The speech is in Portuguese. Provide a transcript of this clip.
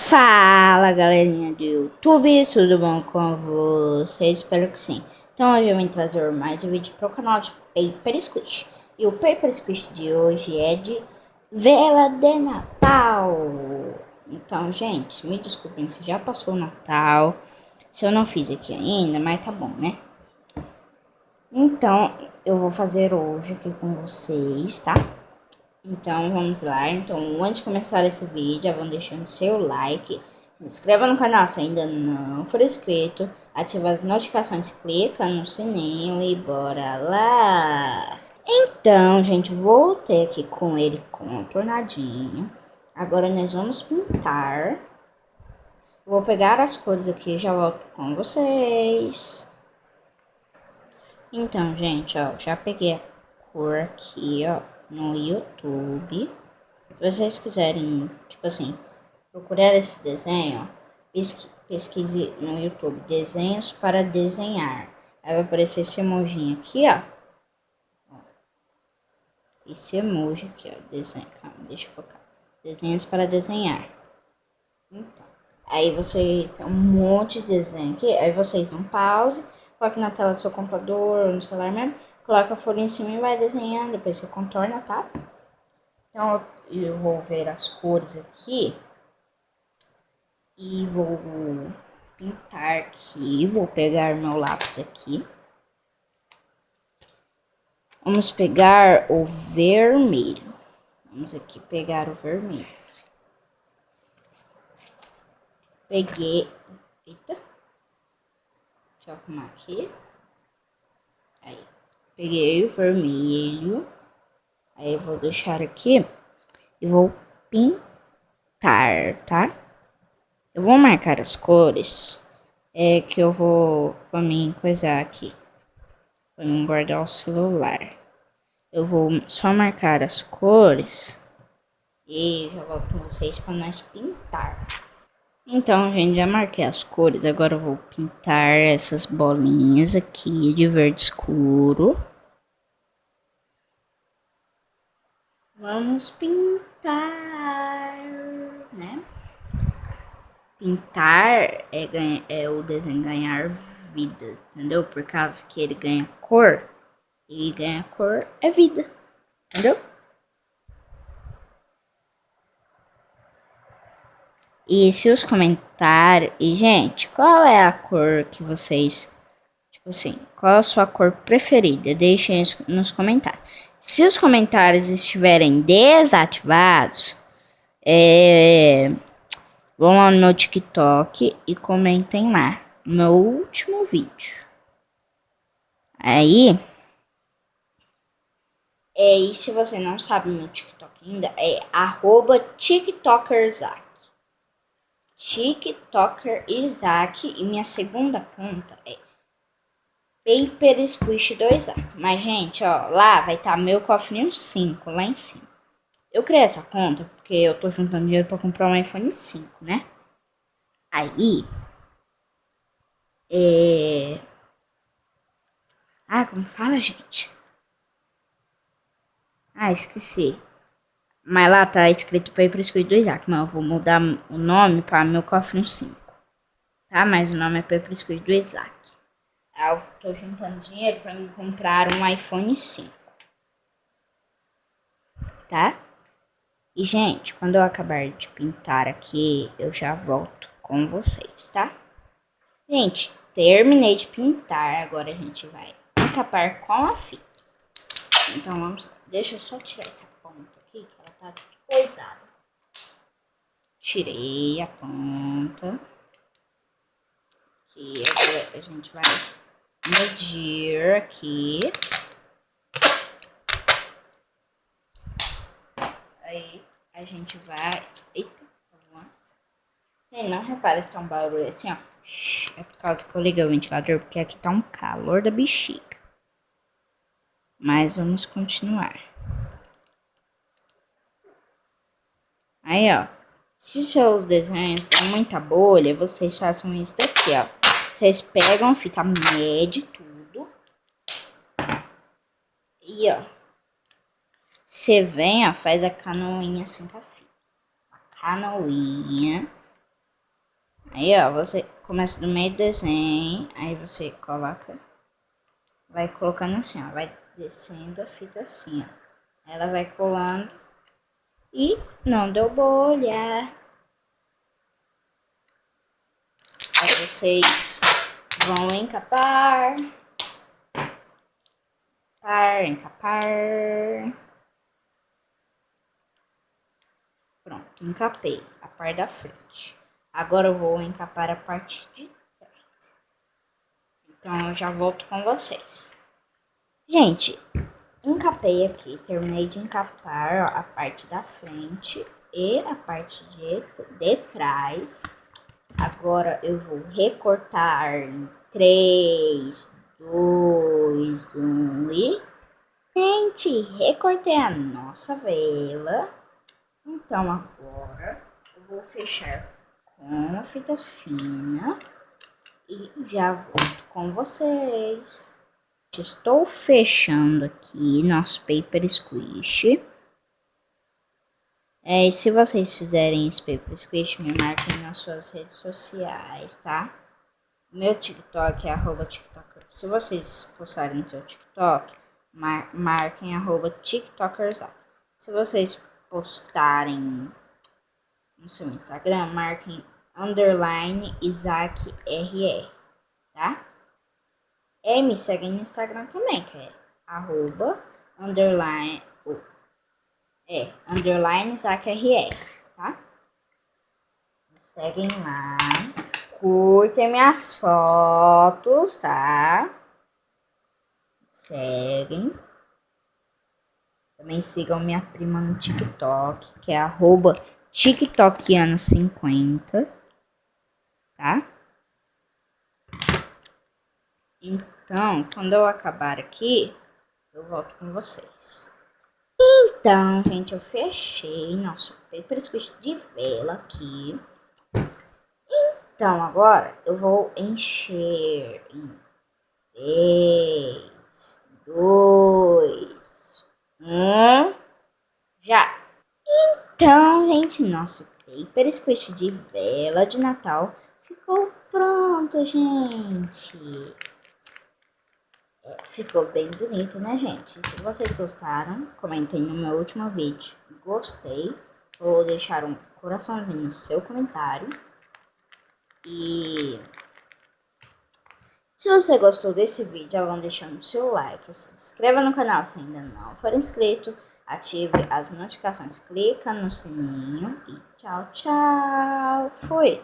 Fala galerinha do YouTube, tudo bom com vocês? Espero que sim. Então hoje eu vim trazer mais um vídeo para o canal de Paper Squish. E o Paper Squish de hoje é de vela de Natal. Então gente, me desculpem se já passou o Natal, se eu não fiz aqui ainda, mas tá bom, né? Então eu vou fazer hoje aqui com vocês, tá? Então vamos lá. Então antes de começar esse vídeo, já vão deixando seu like, se inscreva no canal se ainda não for inscrito, ativa as notificações, clica no sininho e bora lá. Então gente, voltei aqui com ele contornadinho. Agora nós vamos pintar. Vou pegar as cores aqui e já volto com vocês. Então gente, ó, já peguei a cor aqui, ó, no YouTube. Se vocês quiserem, tipo assim, procurar esse desenho, pesquise no YouTube, desenhos para desenhar. Aí vai aparecer esse emoji aqui, ó. Esse emoji aqui, ó, desenho, calma, deixa eu focar. Desenhos para desenhar. Então, aí você tem um monte de desenho aqui, aí vocês dão pause, coloca na tela do seu computador, no celular mesmo, coloca a folha em cima e vai desenhando, depois você contorna, tá? Então eu vou ver as cores aqui e vou pintar aqui. Vou pegar meu lápis aqui. Vamos pegar o vermelho. Vamos aqui pegar o vermelho. Peguei. Eita. Deixa eu arrumar aqui. Aí. Peguei o vermelho. Aí eu vou deixar aqui e vou pintar, tá? Eu vou marcar as cores que eu vou pra mim coisar aqui. Pra mim guardar o celular. Eu vou só marcar as cores e já volto com vocês para nós pintar. Então, gente, já marquei as cores. Agora eu vou pintar essas bolinhas aqui de verde escuro. Vamos pintar, né? Pintar é o desenho ganhar vida, entendeu? Por causa que ele ganha cor. E ganha cor é vida, entendeu? E se os comentários... E, gente, qual é a cor que vocês... Tipo assim, qual é a sua cor preferida? Deixem nos comentários. Se os comentários estiverem desativados, vão lá no meu TikTok e comentem lá. No meu último vídeo. Aí... e se você não sabe meu TikTok ainda, é @TikTokerZak. TikToker Isaac, e minha segunda conta é Paper Squish 2A. Mas, gente, ó, lá vai estar meu cofrinho 5 lá em cima. Eu criei essa conta porque eu tô juntando dinheiro pra comprar um iPhone 5, né? Aí, como fala, gente? Esqueci. Mas lá tá escrito Paper Squish 2A, mas eu vou mudar o nome para meu cofrinho 5. Tá? Mas o nome é Paper Squish 2A. Eu tô juntando dinheiro para me comprar um iPhone 5. Tá? E, gente, quando eu acabar de pintar aqui, eu já volto com vocês, tá? Gente, terminei de pintar. Agora a gente vai encapar com a fita. Então, vamos... Deixa eu só tirar essa ponta aqui, que ela tá coisada. Tirei a ponta. Aqui, agora a gente vai medir aqui. Aí a gente vai... Eita, vamos lá. E não repara se tá um barulho assim, ó. É por causa que eu liguei o ventilador, porque aqui tá um calor da bexiga. Mas vamos continuar. Aí, ó. Se seus desenhos têm muita bolha, vocês façam isso daqui, ó. Vocês pegam, fica mede tudo. E, ó. Você vem, ó, faz a canoinha assim com a fita. A canoinha. Aí, ó, você começa do meio do desenho, aí você coloca, vai colocando assim, ó, vai descendo a fita assim, ó. Ela vai colando e não deu bolha. Aí vocês vão encapar, encapar. Pronto, encapei a parte da frente. Agora eu vou encapar a parte de trás. Então eu já volto com vocês. Gente, encapei aqui, terminei de encapar, ó, a parte da frente e a parte de trás. Agora eu vou recortar em 3, 2, 1 e... Gente, recortei a nossa vela. Então agora eu vou fechar com a fita fina e já volto com vocês. Estou fechando aqui nosso paper squish. E se vocês fizerem esse paper squish, me marquem nas suas redes sociais, tá? Meu TikTok é @tiktoker. Se vocês postarem no seu TikTok, marquem @tiktokers. Se vocês postarem no seu Instagram, marquem _IsaacRR, tá? E me seguem no Instagram também, que é _IsaacRR, tá? Me seguem lá. Curtem minhas fotos, tá? Seguem. Também sigam minha prima no TikTok, que é @tiktokiano50, tá? Então, quando eu acabar aqui, eu volto com vocês. Então, gente, eu fechei nosso paper squish de vela aqui. Então, agora eu vou encher em 3, 2, 1, já! Então, gente, nosso paper squish de vela de Natal ficou pronto, gente! Ficou bem bonito, né, gente? Se vocês gostaram, comentem no meu último vídeo. Gostei. Vou deixar um coraçãozinho no seu comentário. E se você gostou desse vídeo, já vão deixando o seu like. Se inscreva no canal se ainda não for inscrito. Ative as notificações. Clica no sininho. E tchau, tchau. Fui!